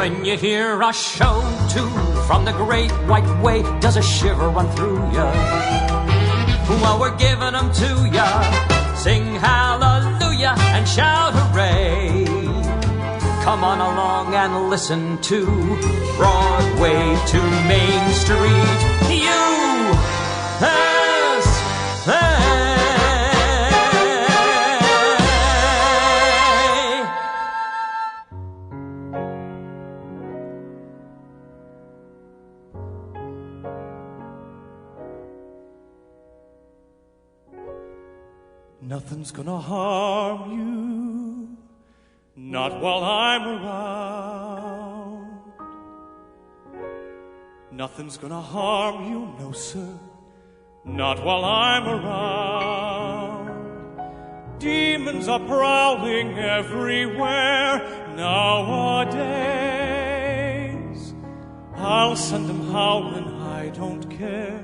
When you hear a show tune from the great white way, does a shiver run through ya? Well, we're giving them to ya. Sing hallelujah and shout hooray. Come on along and listen to Broadway to Main Street. USA. Nothing's gonna harm you, not while I'm around. Nothing's gonna harm you, no sir, not while I'm around. Demons are prowling everywhere nowadays. I'll send them howling, I don't care,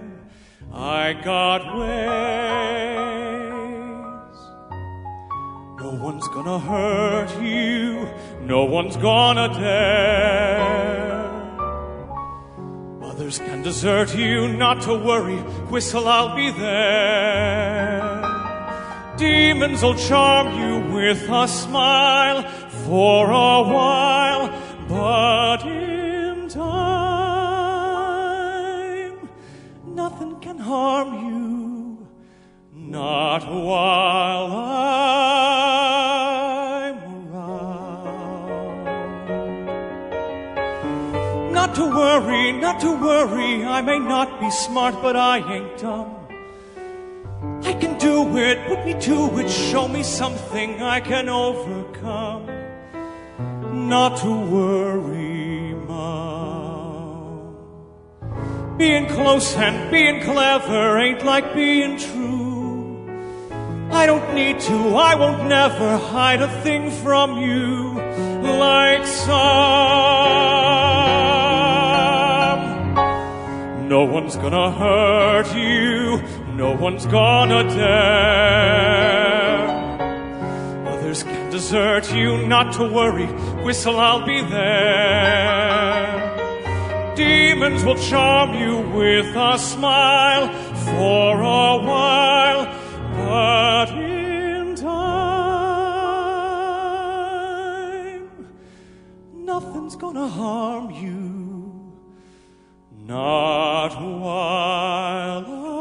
I got ways. No one's gonna hurt you, no one's gonna dare. Others can desert you, not to worry, whistle, I'll be there. Demons will charm you with a smile for a while, but in time, nothing can harm you, not while I'm around. Not to worry, I may not be smart, but I ain't dumb. I can do it, put me to it, show me something I can overcome. Not to worry, Mom. Being close and being clever ain't like being true. I don't need to, I won't never hide a thing from you like some. No one's gonna hurt you, no one's gonna dare. Others can desert you, not to worry, whistle, I'll be there. Demons will charm you with a smile for a while, but in time, nothing's gonna harm you, not while I'm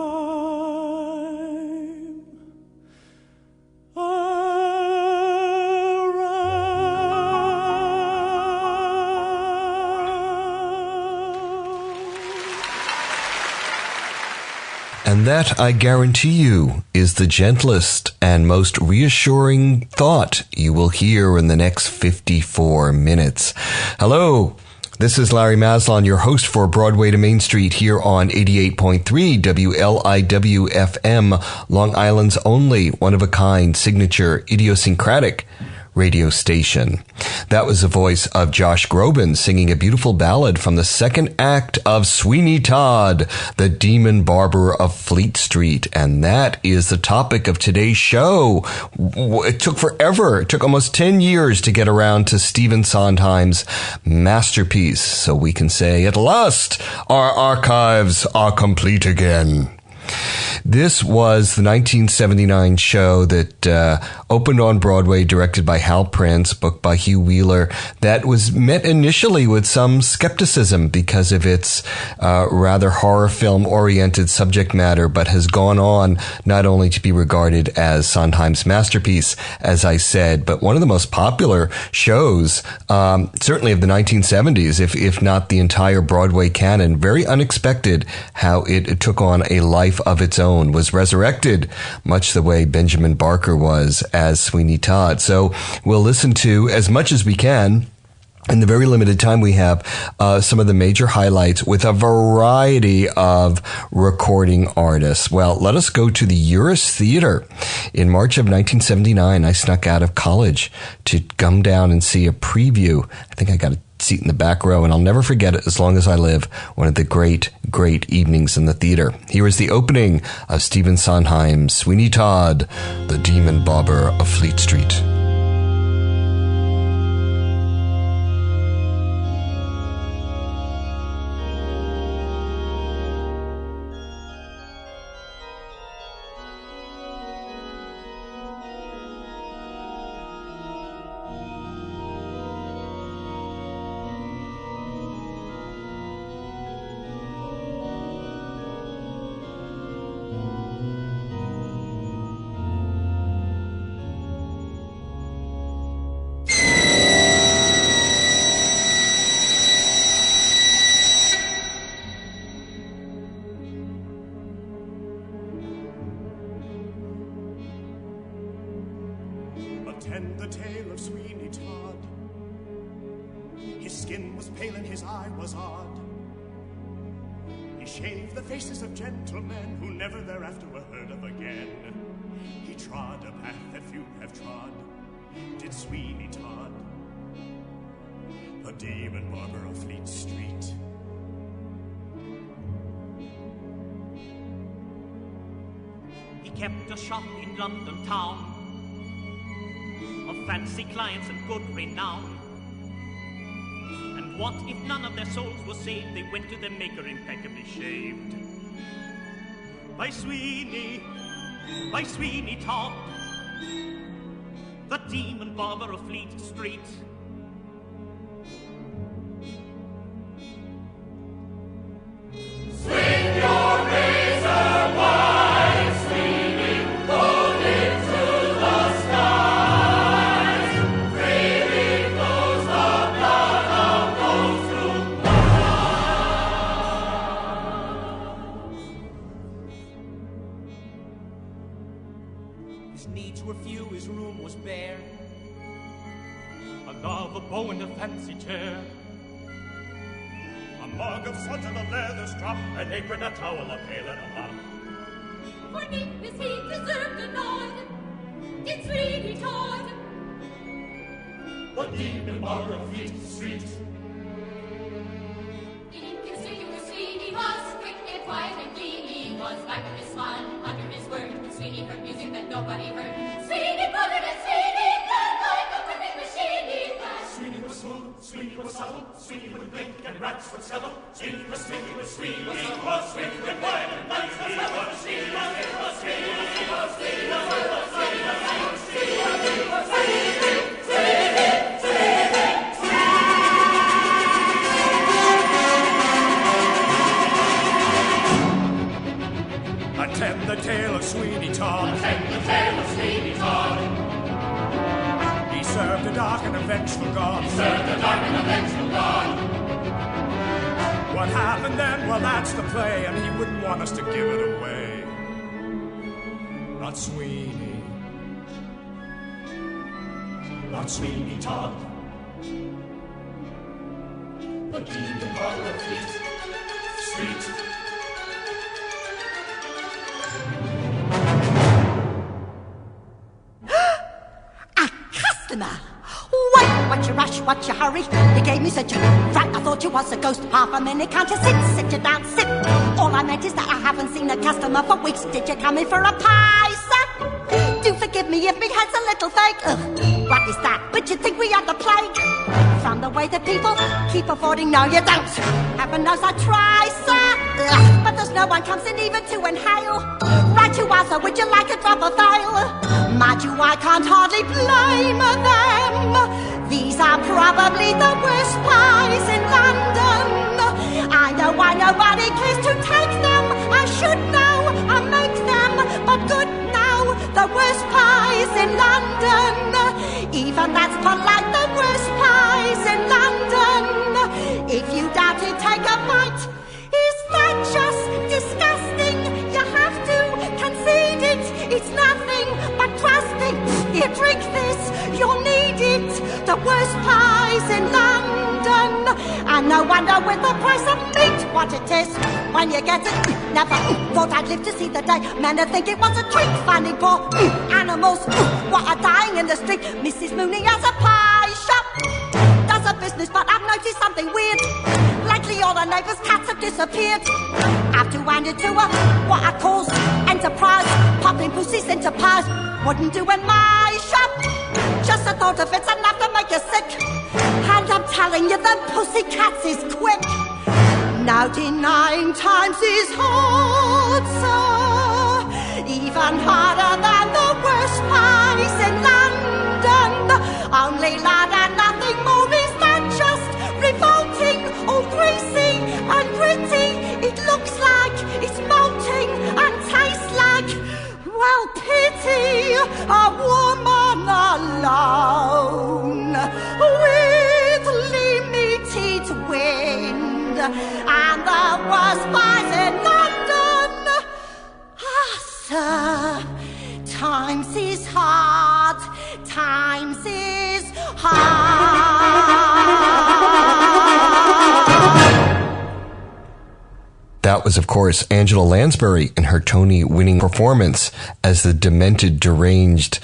And that, I guarantee you, is the gentlest and most reassuring thought you will hear in the next 54 minutes. Hello, this is Larry Maslon, your host for Broadway to Main Street here on 88.3 WLIW FM, Long Island's only one-of-a-kind signature idiosyncratic radio station. That was the voice of Josh Groban singing a beautiful ballad from the second act of Sweeney Todd, the Demon Barber of Fleet Street. And that is the topic of today's show. It took forever. It took almost 10 years to get around to Stephen Sondheim's masterpiece. So we can say, at last, our archives are complete again. This was the 1979 show that opened on Broadway, directed by Hal Prince, booked by Hugh Wheeler, that was met initially with some skepticism because of its rather horror film-oriented subject matter, but has gone on not only to be regarded as Sondheim's masterpiece, as I said, but one of the most popular shows, certainly of the 1970s, if not the entire Broadway canon. Very unexpected how it took on a life of its own, was resurrected much the way Benjamin Barker was as Sweeney Todd. So we'll listen to as much as we can in the very limited time we have, some of the major highlights with a variety of recording artists. Well, let us go to the Uris Theater. In March of 1979, I snuck out of college to come down and see a preview. I think I got a seat in the back row, and I'll never forget it as long as I live. One of the great, great evenings in the theater. Here is the opening of Stephen Sondheim's Sweeney Todd, the Demon Barber of Fleet Street. Attend the tale of Sweeney Todd. His skin was pale and his eye was odd. He shaved the faces of gentlemen who never thereafter were heard of again. He trod a path that few have trod, did Sweeney Todd, the demon barber of Fleet Street. He kept a shop in London town, of fancy clients and good renown. And what if none of their souls were saved? They went to their maker impeccably shaved. By Sweeney Todd, the demon barber of Fleet Street. Swing your razor wide, Sweeney, hold it to the skies. Freely flows the blood of those who His needs were few, his room was bare. A love, a bow, and a fancy chair. A mug of suds and a leather strap, An apron, a towel, a pail, and a mop. For neatness he deserved a nod. Did Sweeney Todd. The demon barber of Fleet Street. Inconspicuous Sweeney was, quick and quiet and clean. He was back with his smile, under his word. But Sweeney heard music that nobody heard. Sweeney puttered and Sweeney felt like a perfect machine. He flashed. Sweeney was smooth, Sweeney was subtle, Sweeney would blink and rats would scuttle. Sweeney was Sweeney was Sweeney was Sweeney was Sweeney was quiet and nice. He was Sweeney was Sweeney was Sweeney was Sweeney was Sweeney was Sweeney was attend the tale of Sweeney Todd. Attend the tale of Sweeney Todd. He served a dark and a vengeful God. Served a dark and a vengeful God. What happened then? Well, that's the play, and he wouldn't want us to give it away. Not Sweeney. Not Sweeney Todd. The demon barber of Fleet Street. Wait, what's your rush, what's your hurry? You gave me such a fright, I thought you was a ghost. Half a minute, can't you sit you down, sit. All I meant is that I haven't seen a customer for weeks. Did you come in for a pie, sir? Do forgive me if me head's a little fake. Ugh, what is that? But you think we had the plague? From the way that people keep affording, no you don't. Heaven knows I try, sir. Ugh, but there's no one comes in even to inhale. Right you are, sir, would you like a drop of ale? Mind you, I can't hardly blame them. These are probably the worst pies in London. I know nobody cares to take them. I should know, I make them, but good now. The worst pies in London. Even that's polite, the worst pies in London. If you doubt it, take a bite. Is that just disgusting? You have to concede it. It's nothing but trust me. You drink this, you'll need it. The worst pies in London. And no wonder with the price of meat what it is. When you get it, never thought I'd live to see the day. Men would think it was a treat finding poor animals what are dying in the street. Mrs. Mooney has a pie shop, does a business, but I've noticed something weird. Lately all her neighbours' cats have disappeared. Have to hand it to her, what I call enterprise. Popping pussies into pies wouldn't do in my shop. Just the thought of it's enough to make you sick. And I'm telling you, them pussycats is quick. Now denying times is hard, sir. Even harder than the worst pies in London. Only lard and nothing more is that just revolting, all greasy and gritty. It looks like it's molting and tastes like, well, pity a woman alone with limited wind and the worst pies in London. Ah, sir, times is hard, times That was, of course, Angela Lansbury in her Tony-winning performance as the demented, deranged,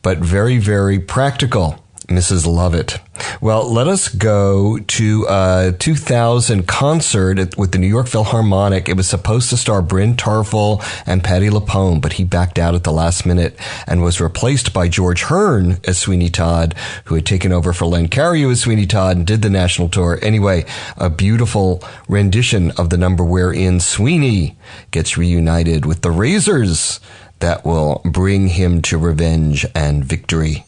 but very, very practical Mrs. Lovett. Well, let us go to a 2000 concert with the New York Philharmonic. It was supposed to star Bryn Tarfel and Patti LuPone, but he backed out at the last minute and was replaced by George Hearn as Sweeney Todd, who had taken over for Len Cariou as Sweeney Todd and did the national tour. Anyway, a beautiful rendition of the number wherein Sweeney gets reunited with the Razors that will bring him to revenge and victory.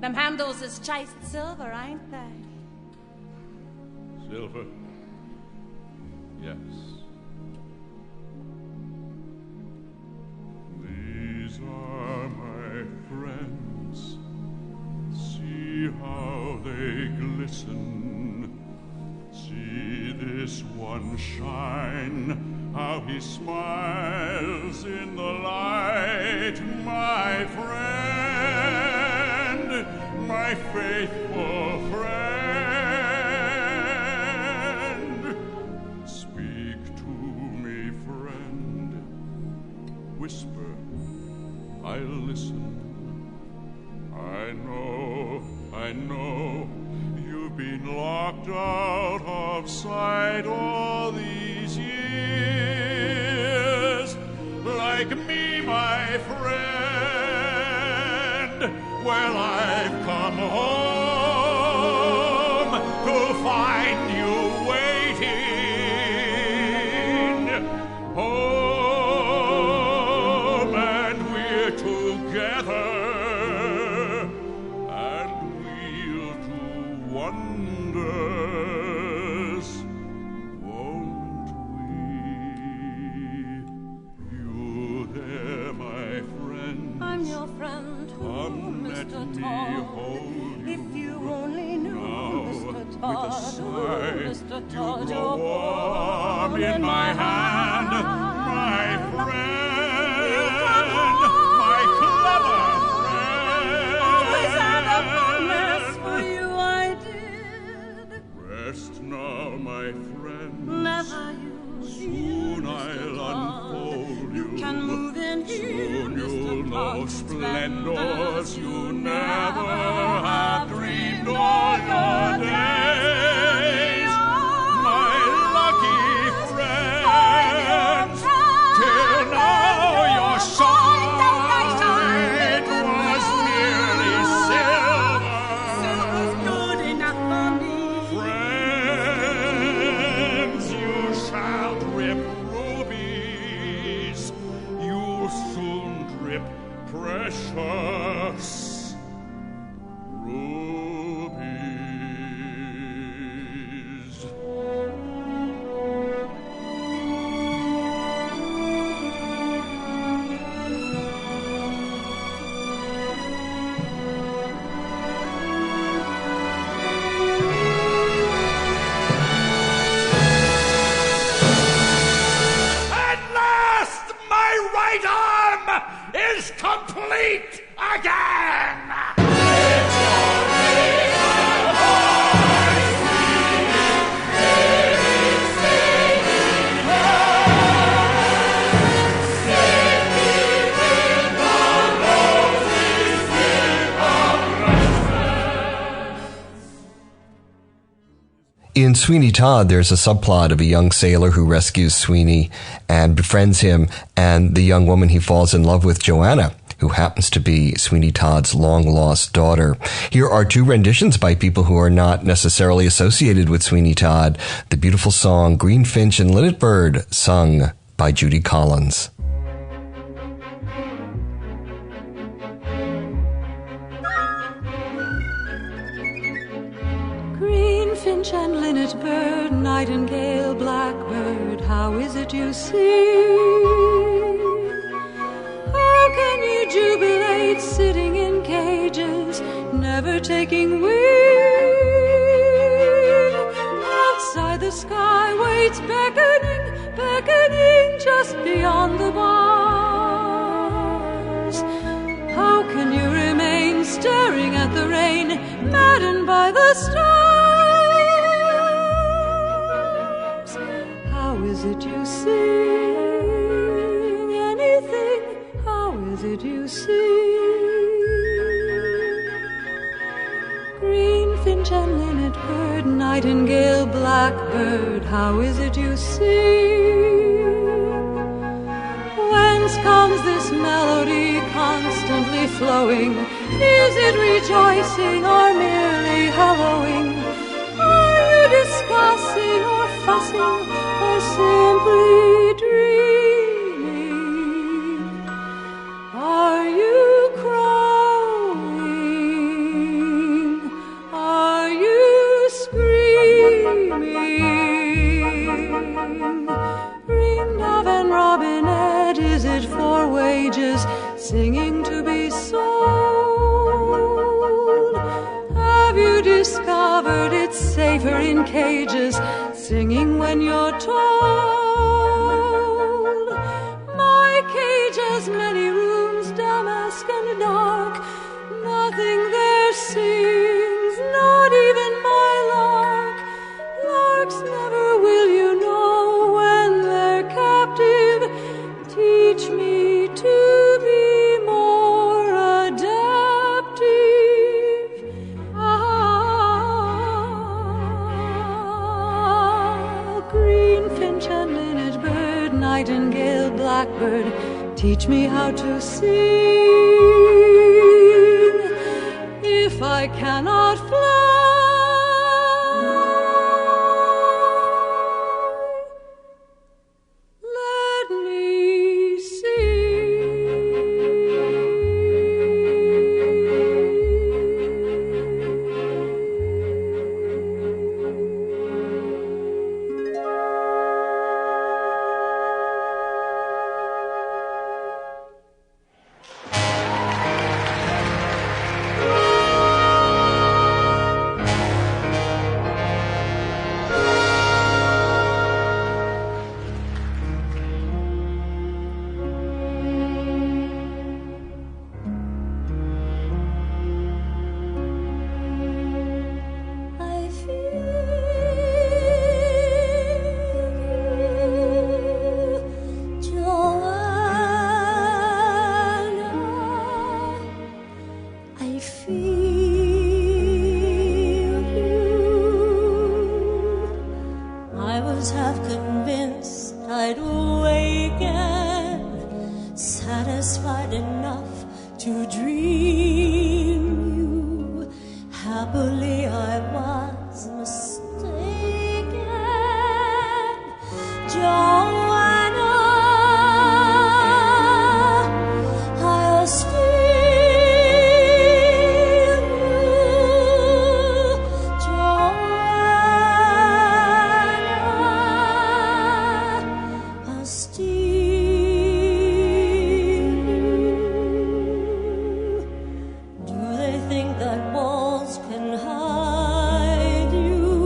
Them handles is chased silver, ain't they? Silver? Yes. These are my friends. See how they glisten. See this one shine, how he smiles in the light, my friend, my faithful friend. Speak to me, friend. Whisper, I'll listen. I know, you've been locked out of sight all these years. Like me, my friend, well, I've come home to find you waiting. Home, and we're together, and we'll do wonders, won't we? You there, my friend? I'm your friend. Come, let Mr. me Todd, hold you. if you only knew, Now, Mr. with a Todd, sigh, Mr. you Todd, grow you're warm in my hand, my friend, my clever always had a friend. promise for you, I did. Rest now, my friend. Never you Soon Mr. I'll Todd. unfold you. Can move in here, Soon Mr. you'll know Todd. splendors you never have dreamed all your days. My lucky friends, till now your sight was merely Silver's silver. good enough for me. Friends, you shall drip rubies. You'll soon drip precious rubies. At last, my right arm is complete again! In Sweeney Todd, there's a subplot of a young sailor who rescues Sweeney and befriends him, and the young woman he falls in love with, Joanna, who happens to be Sweeney Todd's long-lost daughter. Here are two renditions by people who are not necessarily associated with Sweeney Todd. The beautiful song Greenfinch and Linnet Bird, sung by Judy Collins. Greenfinch and linnet bird, nightingale, blackbird, how is it you sing? How can you jubilate sitting in cages, never taking wing? Outside the sky waits beckoning, beckoning just beyond the bars. How can you remain staring at the rain, maddened by the stars? is it you sing anything? How is it you sing? Greenfinch and linnet bird, nightingale, blackbird, how is it you sing? Whence comes this melody constantly flowing? Is it rejoicing or merely hallowing? Are you discussing or fussing or simply dreaming? Are you crowing? Are you screaming? Ring dove and robinette, is it for wages, singing to be sold? Have you discovered it's safer in cages, singing when you're told? My cage has many rooms, damask and dark, nothing there sings, not even my lark. Larks never will you know when they're captive. Teach me to be more adaptive. Greenfinch and linnet bird, nightingale, blackbird, teach me how to sing. If I cannot fly, let me satisfied enough to dream you. Happily I was mistaken, Joanna. I'll steal you, Joanna. I'll steal. That walls can hide you.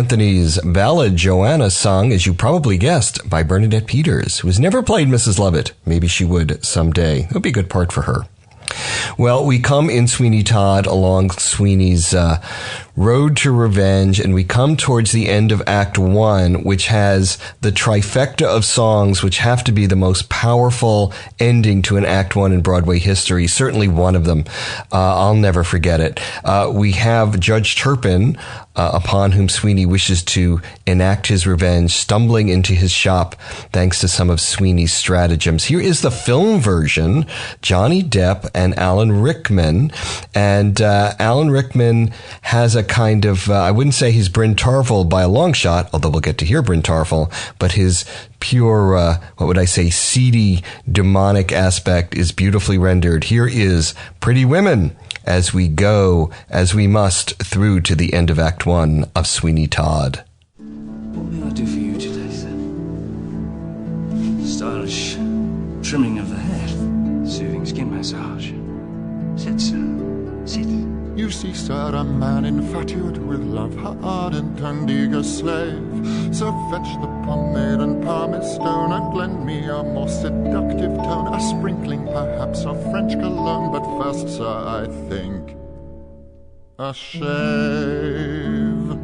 Anthony's ballad Joanna, sung, as you probably guessed, by Bernadette Peters, who has never played Mrs. Lovett. Maybe she would someday. It would be a good part for her. Well, we come in Sweeney Todd along Sweeney's road to revenge, and we come towards the end of Act 1, which has the trifecta of songs which have to be the most powerful ending to an Act 1 in Broadway history. Certainly one of them. I'll never forget it. We have Judge Turpin, upon whom Sweeney wishes to enact his revenge, stumbling into his shop thanks to some of Sweeney's stratagems. Here is the film version, Johnny Depp and Alan Rickman. And Alan Rickman has a kind of, I wouldn't say he's Bryn Tarfel by a long shot, although we'll get to hear Bryn Tarfel, but his pure, what would I say, seedy, demonic aspect is beautifully rendered. Here is Pretty Women, as we go, as we must, through to the end of Act 1 of Sweeney Todd. What may I do for you today, sir? Stylish trimming of the hair, soothing skin massage. Sit, sir. Sit. You see, sir, a man infatuate with love, her ardent and eager slave. So fetch the pomade and pumice stone, and lend me a more seductive tone, a sprinkling perhaps of French cologne. But first, sir, I think a shave.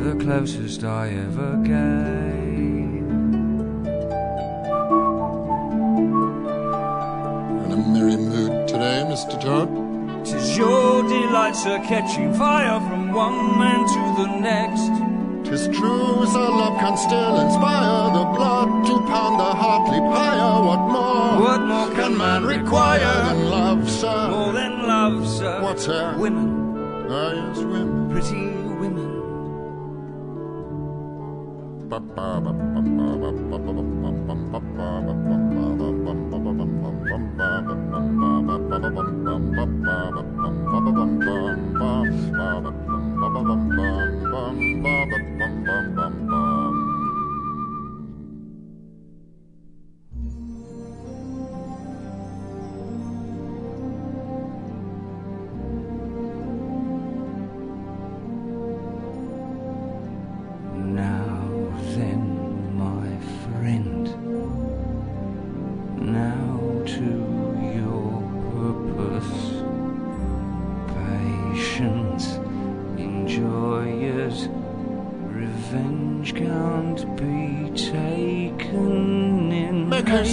The closest I ever gave. In a merry mood today, Mr. Todd? 'Tis your delight, sir, catching fire from one man to the next. 'Tis true, sir, love can still inspire the blood to pound the heart, leap higher. What more can man require than love, sir? More than love, sir. What's that? Women. Ah, yes, women. Pretty women.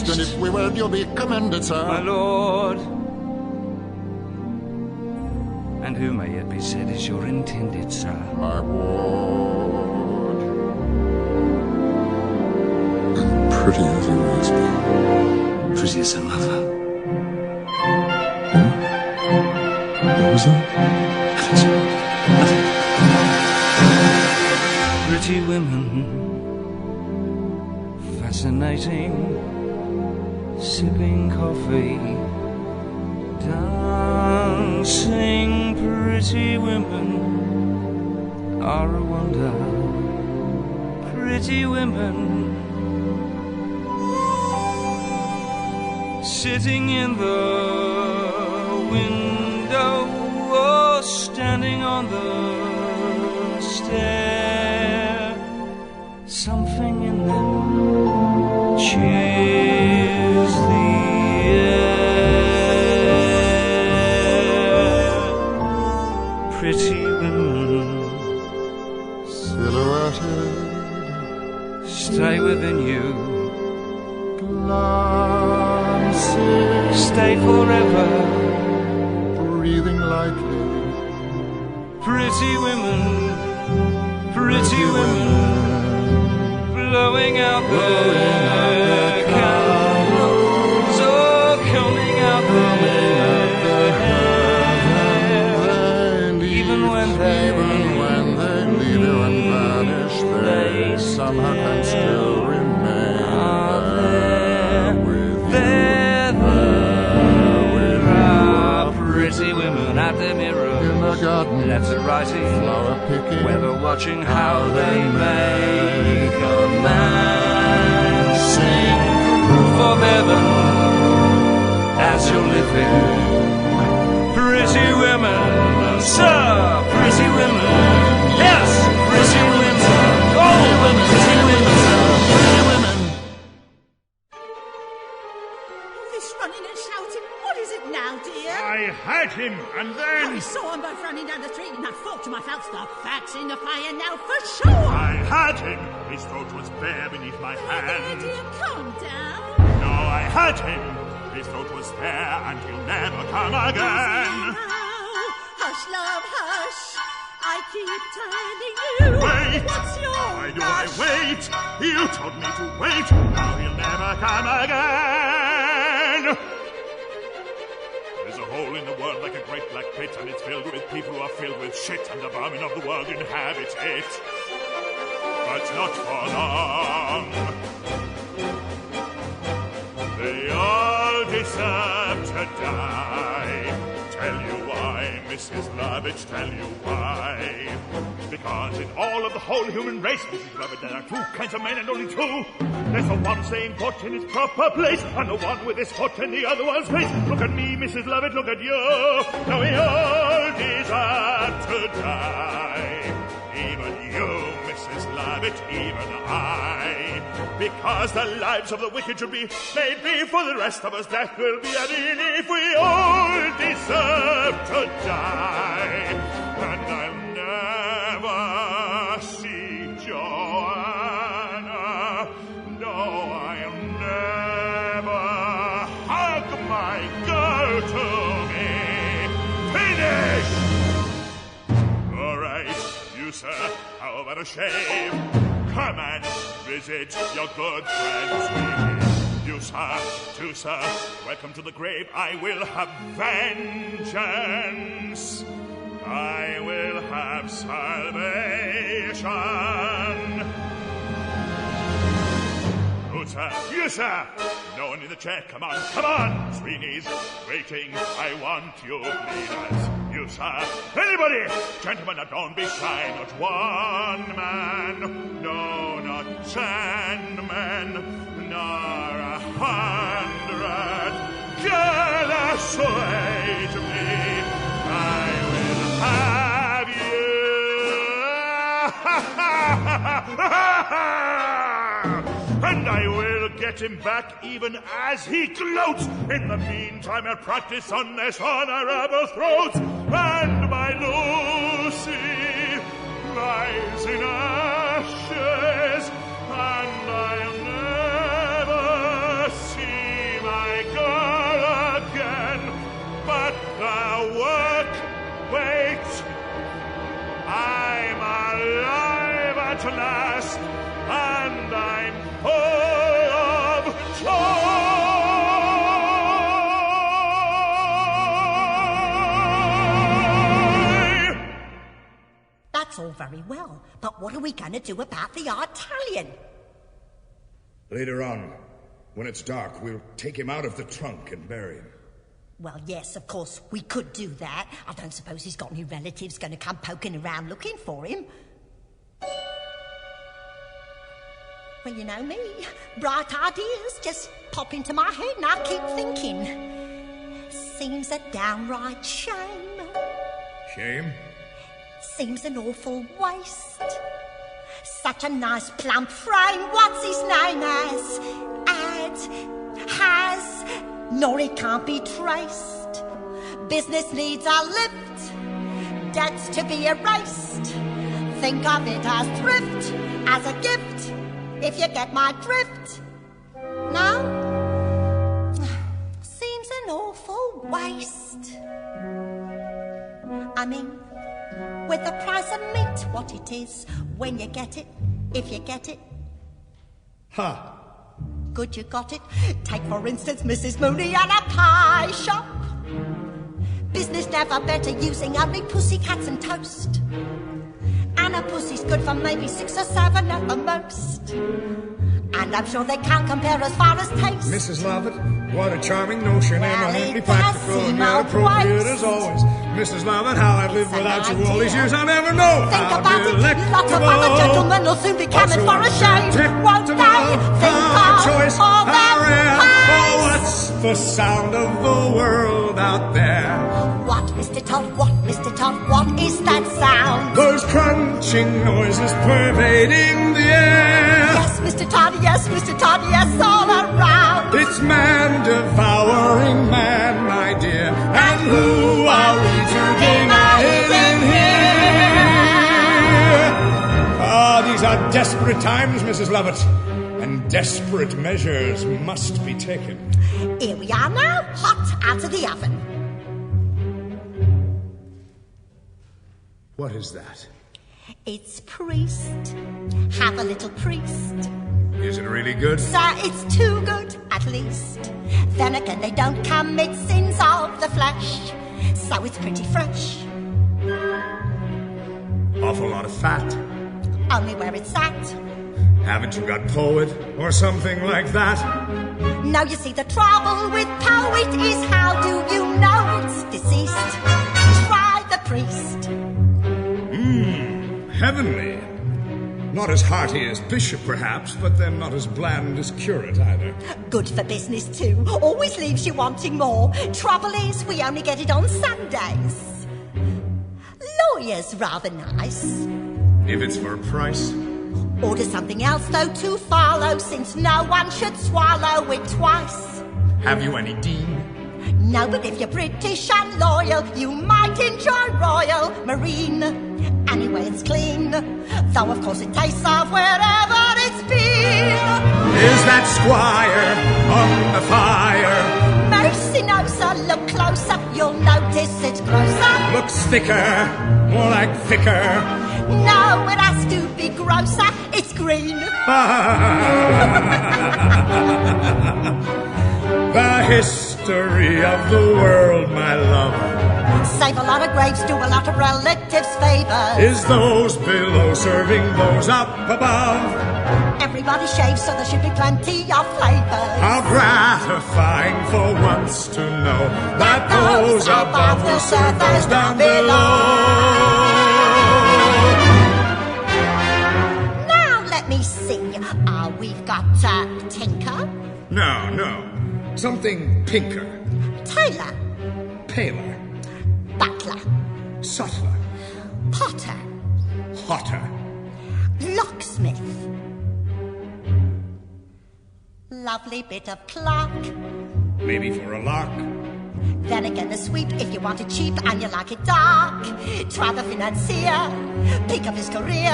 And if we wed, you'll be commended, sir. My lord. And who may yet be said is your intended, sir? My ward. And pretty as you always be. Pretty as a mother. Hmm? What was that? Pretty women, fascinating, sipping coffee, dancing. Pretty women are a wonder. Pretty women sitting in the window or standing on the stair. Something in them cheers the air. Pretty women silhouetted stay within you, glancing, stay forever, breathing lightly. Pretty women, blowing out their candles or combing out their hair. Even when they leave you and vanish, they somehow can still remain there with pretty women at the mirror, in the garden, letter writing, flower picking, weather watching how they make a man sing. For heaven, as you're living, pretty women, sir, pretty women, yeah. him, and then... I saw them both running down the street, and I thought to myself, the fat's in the fire now for sure. I had him. His throat was bare beneath my hand. Dear, calm down. No, I had him. His throat was bare, and he'll never come again. Hush, love, hush. I keep telling you. Wait. What's your Why do rush? I wait? You told me to wait. Now he'll never come again. There's a hole in the world like a great black pit, and it's filled with people who are filled with shit, and the vermin of the world inhabits it. But not for long. They all deserve to die. Tell you why, Mrs. Lovett, tell you why. Because in all of the whole human race, Mrs. Lovett, there are two kinds of men and only two. There's the one staying put in his proper place, and the one with his foot in the other one's face. Look at me, Mrs. Lovett, look at you. Now we all deserve to die. Even you, Mrs. Lovett, even I. Because the lives of the wicked should be made before the rest of us. Death will be an end if we all deserve to die. And I'll never see Joanna. No, I'll never hug my girl to me. Finish! All right, you, sir, how about a shave? Come and visit your good friend Sweeney. You, sir, too, sir, welcome to the grave. I will have vengeance. I will have salvation. Good, sir. You, sir. No one in the chair. Come on, come on. Sweeney's waiting. I want you, please. You, sir. Anybody? Gentlemen, now don't be shy. Not one man. No, not 10 men. Nor 100. Jealous wait me. I will have you. And I will get him back even as he gloats. In the meantime, I'll practice on this honorable throat. And my Lucy lies in ashes, and I'll never see my girl again. But the work waits. I'm alive at last, and I'm full of joy. That's all very well, but what are we going to do about the Italian? Later on, when it's dark, we'll take him out of the trunk and bury him. Well, yes, of course, we could do that. I don't suppose he's got any relatives going to come poking around looking for him. Well, you know me. Bright ideas just pop into my head and I keep thinking. Seems a downright shame. Shame? Seems an awful waste. Such a nice plump frame. What's his name as? Has... nor it can't be traced. Business needs a lift, debts to be erased. Think of it as thrift, as a gift, if you get my drift. No? Seems an awful waste. I mean, with the price of meat, what it is, when you get it, if you get it. Ha! Good you got it. Take, for instance, Mrs. Mooney and a pie shop. Business never better using only pussycats and toast. And a pussy's good for maybe 6 or 7 at the most. And I'm sure they can't compare as far as taste. Mrs. Lovett, what a charming notion, Well, and eminently it does practical and seem yet a appropriate waste. as always. Mrs. Lovett, how I've lived It's an without you all idea. these years, I'll never know Think how about it. Lots of other gentlemen will soon be coming for a shave. Won't they? Think of choice, all how them rare. Oh, pies. what's the sound of the world out there? What, Mr. Todd? What, Mr. Todd? What is that sound? Those crunching noises pervading the air. Yes, Mr. Todd, yes, Mr. Todd, yes, all around. It's man devouring man, my dear. And who are we to deny it in here? Ah, these are desperate times, Mrs. Lovett. And desperate measures must be taken. Here we are now, hot out of the oven. What is that? It's priest. Have a little priest. Is it really good? Sir, it's too good, at least. Then again, they don't commit sins of the flesh, so it's pretty fresh. Awful lot of fat. Only where it's at. Haven't you got poet or something like that? No, you see, the trouble with poet is how do you know it's deceased? Try the priest. Heavenly. Not as hearty as bishop, perhaps, but then not as bland as curate either. Good for business, too. Always leaves you wanting more. Trouble is, we only get it on Sundays. Lawyer's rather nice. If it's for a price. Order something else, though, to follow, since no one should swallow it twice. Have you any dean? No, but if you're British and loyal, you might enjoy Royal Marine. Anyway, it's clean, though of course it tastes of wherever it's been. Is that squire on the fire? Mercy no, sir, look closer, you'll notice it's grosser. Looks thicker, more like thicker. No, it has to be grosser, it's green. The history of the world, my love. Save a lot of graves, do a lot of relatives favors. Is those below serving those up above? Everybody shaves, so there should be plenty of flavors. How gratifying for once to know that those above will serve those down below. Now let me see. We've got tinker. No. Something pinker. Tailor. Paler. Butler. Subtler. Potter. Hotter. Locksmith. Lovely bit of clock. Maybe for a lock. Then again, the sweep if you want it cheap and you like it dark. Try the financier. Pick up his career.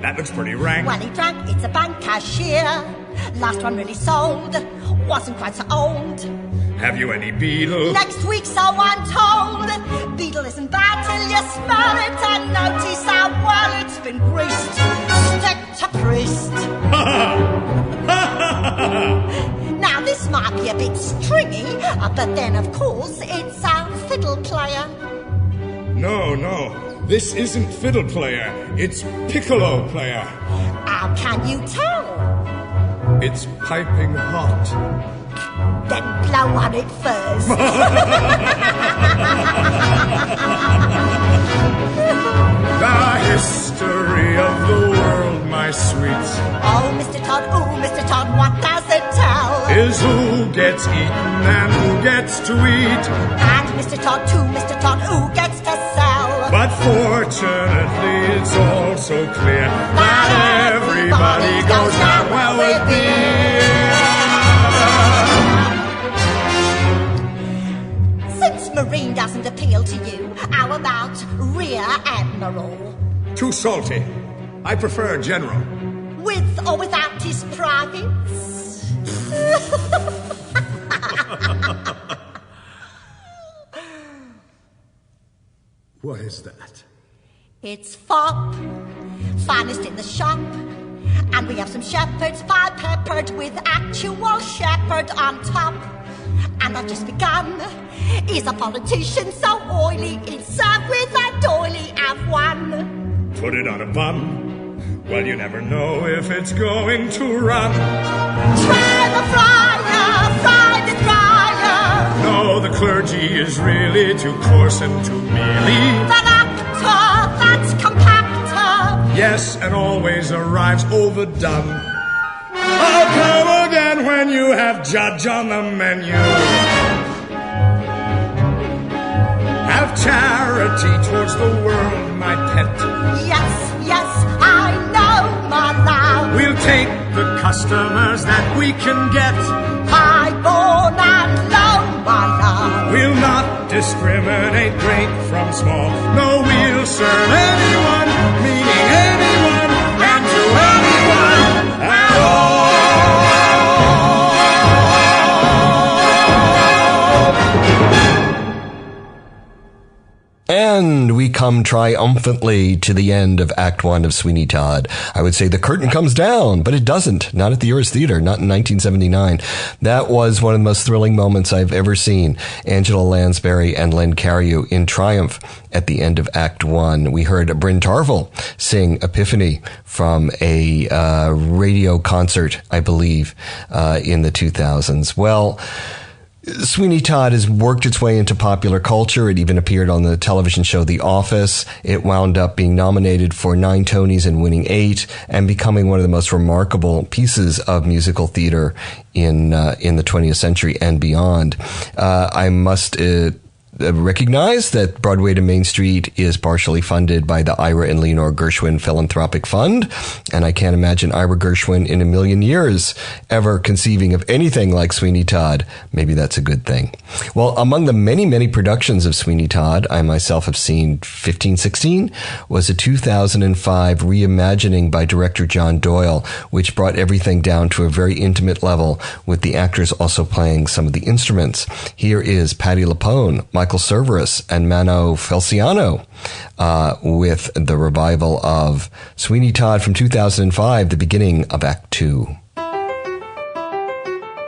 That looks pretty rank. Well, he drank, it's a bank cashier. Last one really sold. Wasn't quite so old. Have you any beetle? Next week, so I'm told. Beetle isn't bad till you smell it and notice how well it's been greased. Stick to priest. Now, this might be a bit stringy, but then, of course, it's a fiddle player. No. This isn't fiddle player. It's piccolo player. How can you tell? It's piping hot. Then blow on it first. The history of the world, my sweets. Oh, Mr. Todd, what does it tell? Is who gets eaten and who gets to eat. And Mr. Todd, who gets to sell. But fortunately, it's all so clear that everybody goes down well with beer. Since Marine doesn't appeal to you, how about Rear Admiral? Too salty. I prefer General. With or without his privates? What is that? It's fop, finest in the shop. And we have some shepherds by peppered with actual shepherd on top. And I've just begun. He's a politician so oily, he's served with a doily of one. Put it on a bun. Well, you never know if it's going to run. Try the fryer, fry the dryer. No, the clergy is really too coarse and too mealy. That actor, that's compactor. Yes, and always arrives overdone. I'll come again when you have judge on the menu. Have charity towards the world, my pet. Yes, I know, my love. We'll take the customers that we can get. born alone, my love. We'll not discriminate great from small. No, we'll serve anyone, meaning anyone, and to anyone at all. And we come triumphantly to the end of Act 1 of Sweeney Todd. I would say the curtain comes down, but it doesn't. Not at the Earth Theater, not in 1979. That was one of the most thrilling moments I've ever seen. Angela Lansbury and Len Cariou in triumph at the end of Act 1. We heard Bryn Tarvel sing Epiphany from a radio concert, I believe, in the 2000s. Well, Sweeney Todd has worked its way into popular culture. It even appeared on the television show The Office. It wound up being nominated for 9 Tonys and winning 8, and becoming one of the most remarkable pieces of musical theater in the 20th century and beyond. I must recognize that Broadway to Main Street is partially funded by the Ira and Leonore Gershwin Philanthropic Fund, and I can't imagine Ira Gershwin in a million years ever conceiving of anything like Sweeney Todd. Maybe that's a good thing. Well, among the many, many productions of Sweeney Todd I myself have seen, 1516 was a 2005 reimagining by director John Doyle, which brought everything down to a very intimate level, with the actors also playing some of the instruments. Here is Patti LuPone, Michael Cerveris, and Mano Felciano with the revival of Sweeney Todd from 2005, the beginning of Act 2.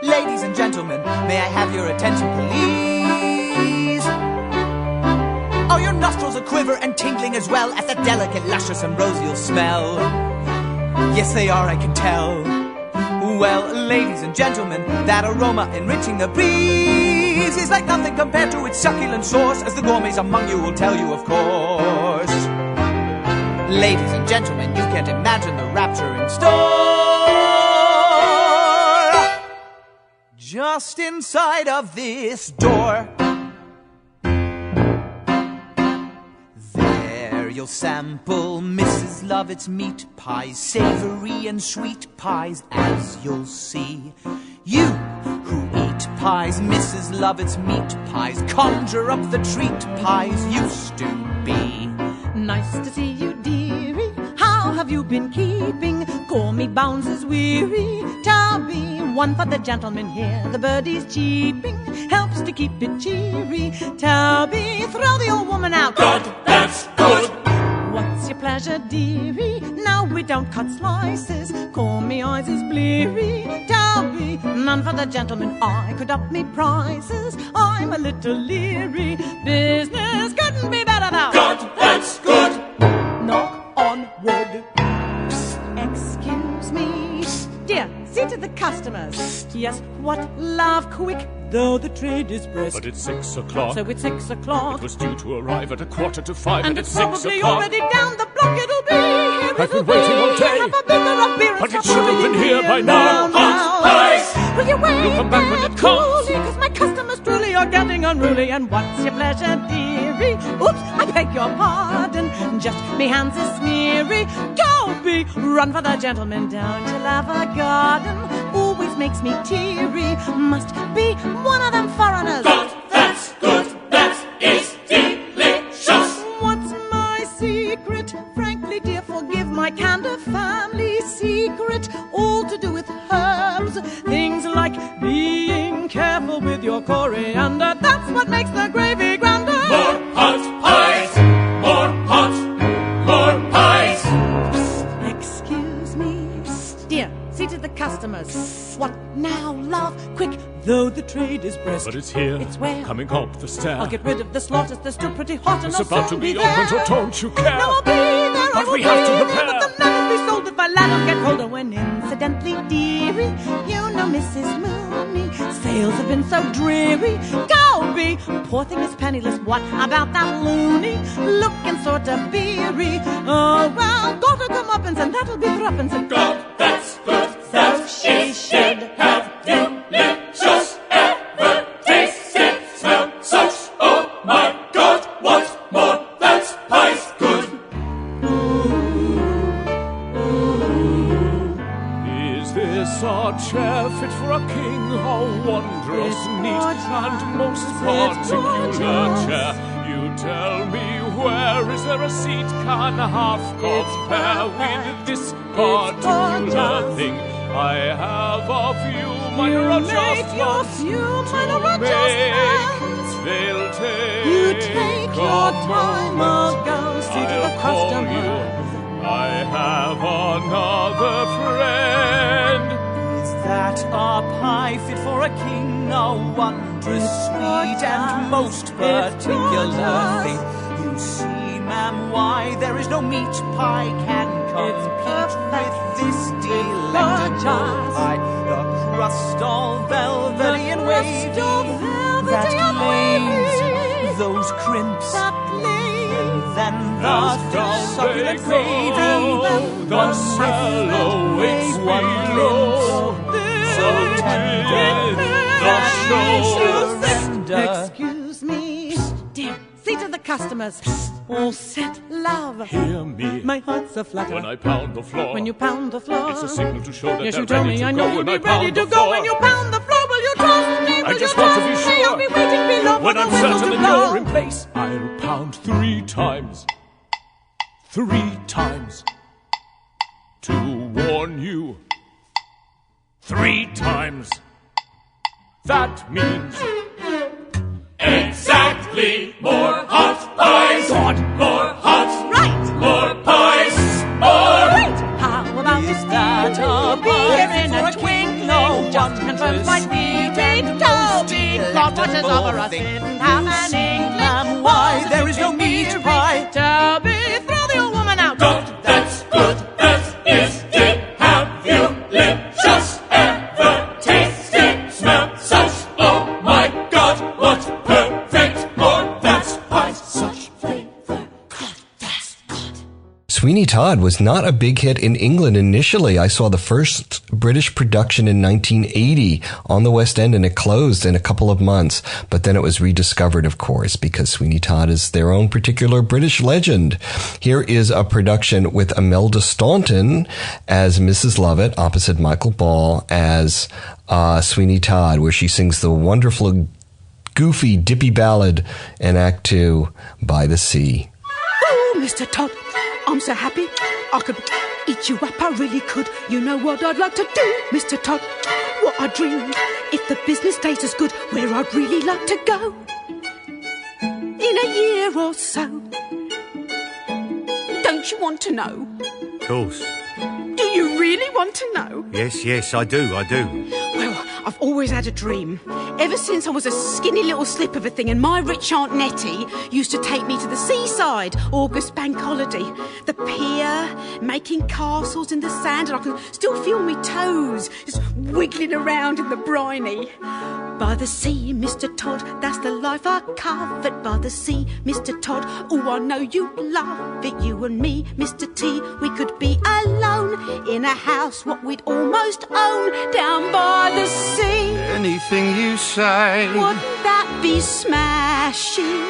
Ladies and gentlemen, may I have your attention, please? Are your nostrils a quiver and tingling as well as that delicate, luscious, ambrosial smell? Yes, they are, I can tell. Well, ladies and gentlemen, that aroma enriching the breeze is like nothing compared to its succulent source, as the gourmets among you will tell you, of course. Ladies and gentlemen, you can't imagine the rapture in store. Just inside of this door. There you'll sample Mrs. Lovett's meat pies, savory and sweet pies, as you'll see. You who eat pies, Mrs. Lovett's meat pies, conjure up the treat pies used to be. Nice to see you, dearie. How have you been keeping? Call me Bounces weary. Tabby, one for the gentleman here. The birdie's cheeping, helps to keep it cheery. Tabby, throw the old woman out. Good, that's good. What's your pleasure, dearie? Now we don't cut slices. Call me eyes is bleary. Tabby, none for the gentleman. I could up me prices. I'm a little leery. Business couldn't be better now. Good, that's good. Knock on wood. Excuse me. Dear, see to the customers. Yes, what love, quick, though the trade is brisk. But it's 6 o'clock. So it's 6 o'clock. It was due to arrive at 4:45, and it's it's 6 probably o'clock. already down the block it'll be. I've been waiting all day. Have a bigger of beer and But it stop should have been already here by now. Hot will you wait You'll come back when it comes. Cause my customers truly are getting unruly. And what's your pleasure, dearie? Oops, I beg your pardon. Just me hands is smeary. Go be, run for the gentleman down to Lava Garden. Always makes me teary. Must be one of them foreigners. Good, that's good. That is delicious. What's my secret? Frankly, dear, forgive my candor. Family secret, all to do with herbs. Things like being careful with your coriander. That's what makes the gravy grander. More hot pies. More hot. More pies. Excuse me. Dear, see to the customers. What now, love? Quick, though the trade is brisk. But it's here. It's where? Coming up the stair. I'll get rid of the slaughters. They're still pretty hot and It's I'll about to soon be there. open, so don't you care? Now I'll be there. But I will we have to be there, prepare. But the land will be sold if my lad'll get colder. When incidentally, dearie, you know Mrs. Mooney, sales have been so dreary. Go be, poor thing is penniless. What about that loony? Looking sort of beery. Oh well, gotta come up and that'll be thruppence. And God, that's good. so she should have delicious. Ever tasted, smell such. Oh my God, what more? That's pies good. Is this a chair fit for a king, how wondrous neat and most particular chair. You tell me, where is there a seat can half compare with this particular thing? I have of you minor adjustments to make. They'll take You take your time, I'll go see to the customer. I have another friend. Is that a pie fit for a king? A wondrous sweet and most particular thing. You see, ma'am, why there is no meat pie can compete with this delectable pie. The crust all velvety and wavy, that glaze, those crimps, and then the succulent gravy, the sallow waits below, so tender, surrender. Excuse me, dear. See to the customers. All set, love. Hear me. My heart's a flutter. When I pound the floor. When you pound the floor. It's a signal to show that yes, they're you tell ready me, to I go know you'll when be I ready pound to the go floor. when you pound the floor. Will you trust me? I just want to be sure. I'll be waiting below when I'm the whistle certain to that blow. you're in place, I'll pound 3 times. 3 times. To warn you. 3 times. That means exactly more hot pies. God, more hot. Right. More pies. More. Right. How about Is that a beer in for a a twinkle? king? Just confirms my sweet and toasty. God watches over us in Ham and England. Ma'am, why there is no meat pie? Toby, throw the old woman out. God, that's good. That is it. Have you lived just ever tasted, smelled such? Oh my God, what perfect more. That's pie, such flavor. God, that's good. Sweeney Todd was not a big hit in England initially. I saw the first British production in 1980 on the West End, and it closed in a couple of months. But then it was rediscovered, of course, because Sweeney Todd is their own particular British legend. Here is a production with Imelda Staunton as Mrs. Lovett, opposite Michael Ball as Sweeney Todd, where she sings the wonderful, goofy, dippy ballad in Act 2, By the Sea. Oh, Mr. Todd, I'm so happy I could eat you up, I really could. You know what I'd like to do, Mr. Todd? What I dream, if the business stays as good, where I'd really like to go in a year or so. Don't you want to know? Of course. Do you really want to know? Yes, I do. Well, I've always had a dream. Ever since I was a skinny little slip of a thing, and my rich Aunt Nettie used to take me to the seaside, August bank holiday. The pier, making castles in the sand, and I can still feel my toes just wiggling around in the briny. By the sea, Mr. Todd, that's the life I covet. By the sea, Mr. Todd, oh, I know you love it. You and me, Mr. T, we could be alone in a house what we'd almost own down by the sea. Anything you say. Wouldn't that be smashing?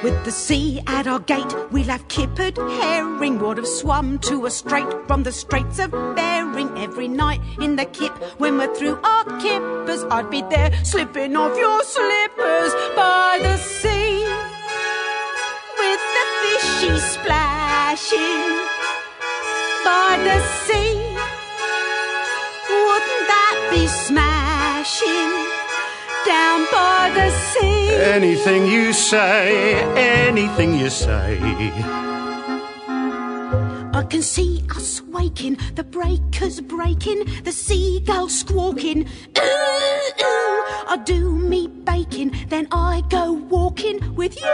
With the sea at our gate, we'll have kippered herring. Would have swum to a strait from the Straits of Bering. Every night in the kip, when we're through our kippers, I'd be there slipping off your slippers by the sea. With the fishy splashing by the sea. Wouldn't that be smashing? Down by the sea. Anything you say, anything you say. I can see us waking, the breakers breaking, the seagulls squawking. Ooh, ooh, I do me baking, then I go walking with you.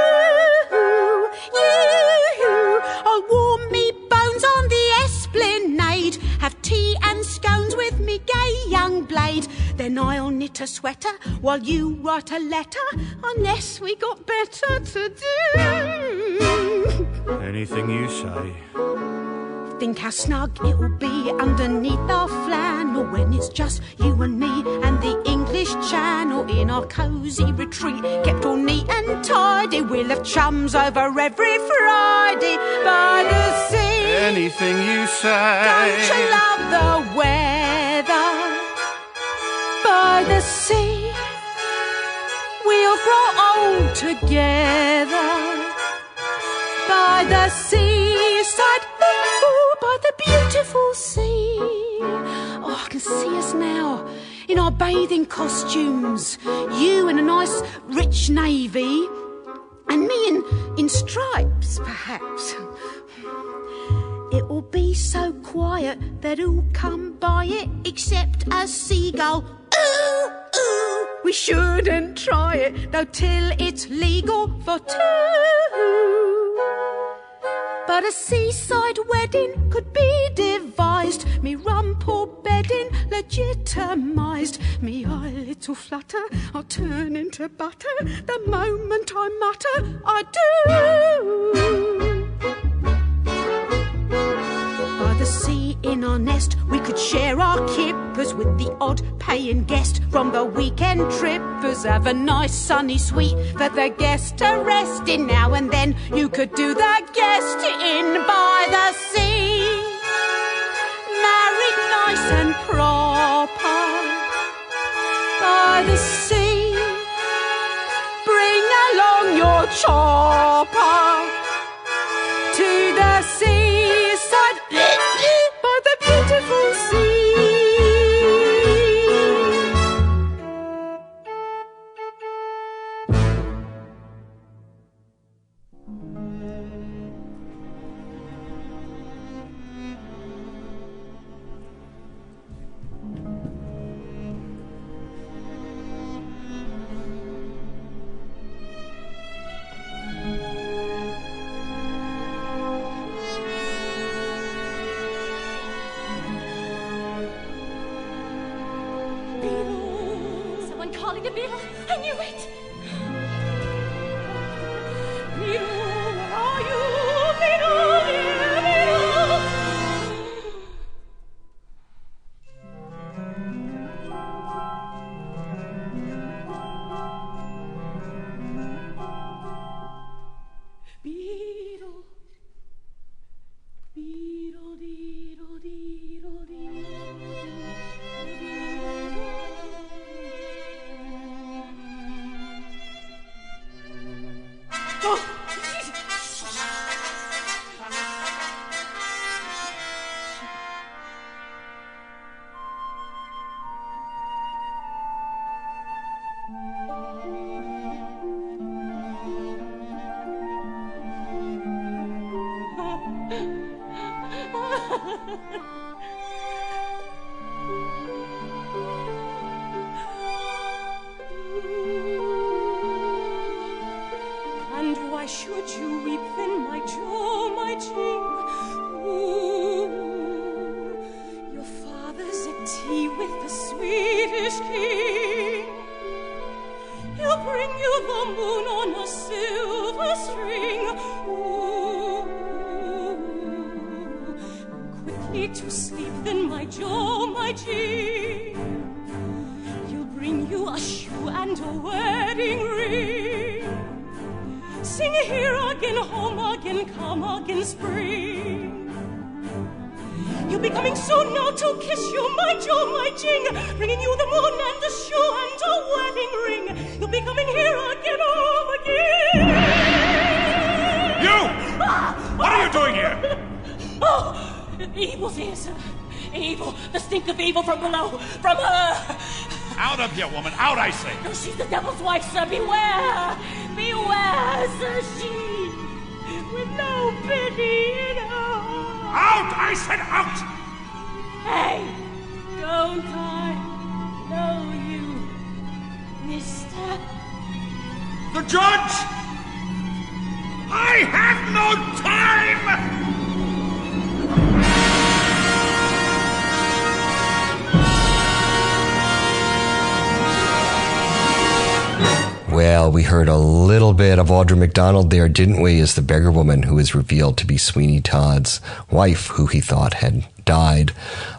I'll warm me bones on the esplanade, have tea and scones with me gay young blade. Then I'll knit a sweater while you write a letter, unless we got better to do. Anything you say. Think how snug it will be underneath our flannel when it's just you and me and the English English Channel in our cosy retreat, kept all neat and tidy. We'll have chums over every Friday by the sea. Anything you say. Don't you love the weather? By the sea, we'll grow old together. By the seaside, ooh, by the beautiful sea. Oh, I can see us now in our bathing costumes. You in a nice rich navy, and me in stripes, perhaps. It will be so quiet that who'll come by it except a seagull. Ooh, ooh. We shouldn't try it, though, till it's legal for two. But a seaside wedding could be devised, me rumple bedding legitimised. Me eye little flutter, I'll turn into butter the moment I mutter I do. By the sea in our nest, we could share our kippers with the odd paying guest from the weekend trippers. Have a nice sunny suite for the guest to rest in. Now and then you could do the guest in by the sea. Married nice and proper by the sea. Bring along your chopper to the seaside by the beautiful sea. Calling the beetle. I knew it. Beetle, where are you? Beetle, dear beetle. Beetle, beetle, deedle, deedle, deedle. And why should you weep then, my jaw, my chin? Ooh, your father's at tea with the Swedish king. He'll bring you the moon on a silver string. Ooh, quickly to sleep then, my jaw, my chin. He'll bring you a shoe and a wedding ring. Sing here again, home again, come again, spring. He'll be coming soon now to kiss you, my Joe, my Jing, bringing you the moon and the shoe and a wedding ring. He'll be coming here again, home again. You! What are you doing here? Oh, evil's here, sir. Evil, the stink of evil from below, from her. Out of here, woman, out, I say. No, she's the devil's wife, sir. Beware! Beware, sir, she, with no pity in her heart. Out, I said out! Hey, don't I know you, mister? The judge! I have no time! Well, we heard a little bit of Audra McDonald there, didn't we, as the beggar woman who was revealed to be Sweeney Todd's wife, who he thought had died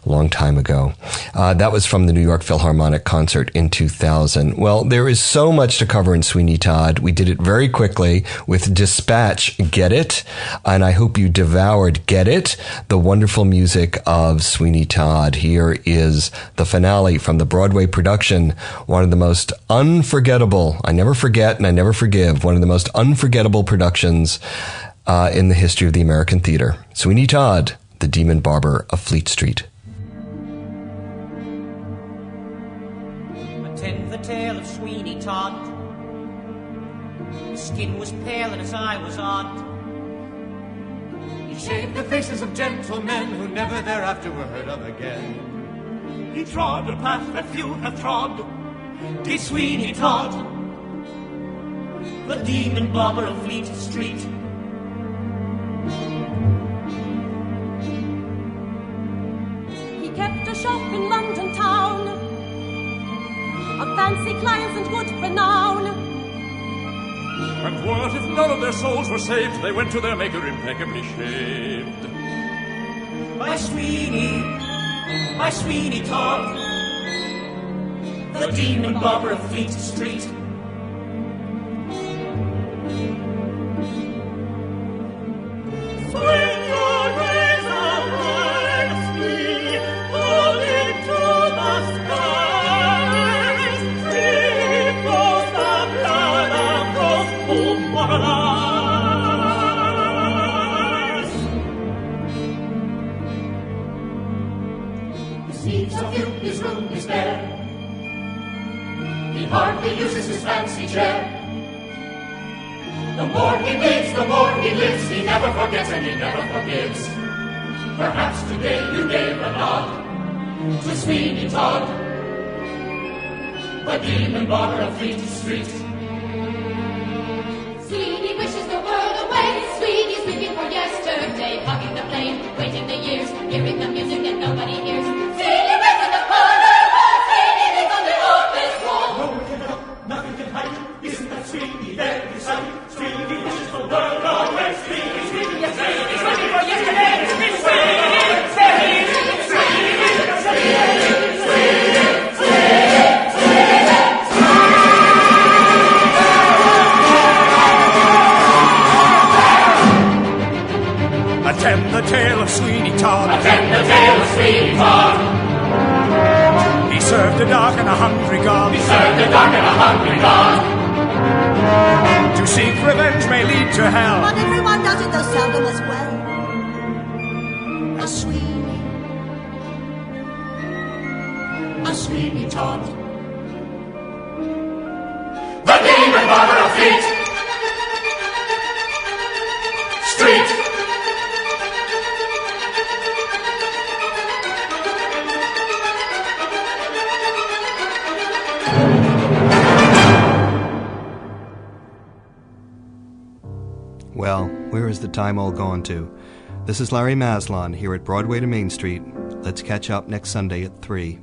a long time ago. That was from the New York Philharmonic concert in 2000. Well, there is so much to cover in Sweeney Todd. We did it very quickly with Dispatch, Get It? And I hope you devoured Get It? The wonderful music of Sweeney Todd. Here is the finale from the Broadway production, one of the most unforgettable, I never forget and I never forgive, one of the most unforgettable productions in the history of the American theater. Sweeney Todd, the Demon Barber of Fleet Street. Attend the tale of Sweeney Todd. His skin was pale and his eye was odd. He shaved the faces of gentlemen who never thereafter were heard of again. He trod a path that few have trod. Did Sweeney Todd, the demon barber of Fleet Street. He kept a shop in London town of fancy clients and good renown. And what if none of their souls were saved? They went to their maker impeccably shaved. By Sweeney Todd, the demon barber of Fleet Street. Swing your razor wisely, hold it to the skies. Here goes the blood of those who moralize. His needs of you, his room is bare. He hardly uses his fancy chair. The more he makes, the more he lives. He never forgets and he never forgives. Perhaps today you gave a nod to Sweeney Todd, the demon barber of Fleet Street. Sweeney wishes the world away. Sweeney's weeping for yesterday, hugging the flame, waiting the years, hearing the music that nobody hears. Sweeney waits in the corner wall. Sweeney lives on the office wall. No one can help, nothing can hide. Isn't that Sweeney there beside? Sweeney wishes the world away. Sweeney's weeping for yesterday, Attend the tale of Sweeney Todd. Attend the tale of Sweeney Todd. He served a dark and a hungry God. He served a dark and a hungry God. To seek revenge may lead to hell. But everyone does it, though seldom as well. A Sweeney Todd, the demon barber of Fleet Street. Well, where is the time all gone to? This is Larry Maslon here at Broadway to Main Street. Let's catch up next Sunday at 3.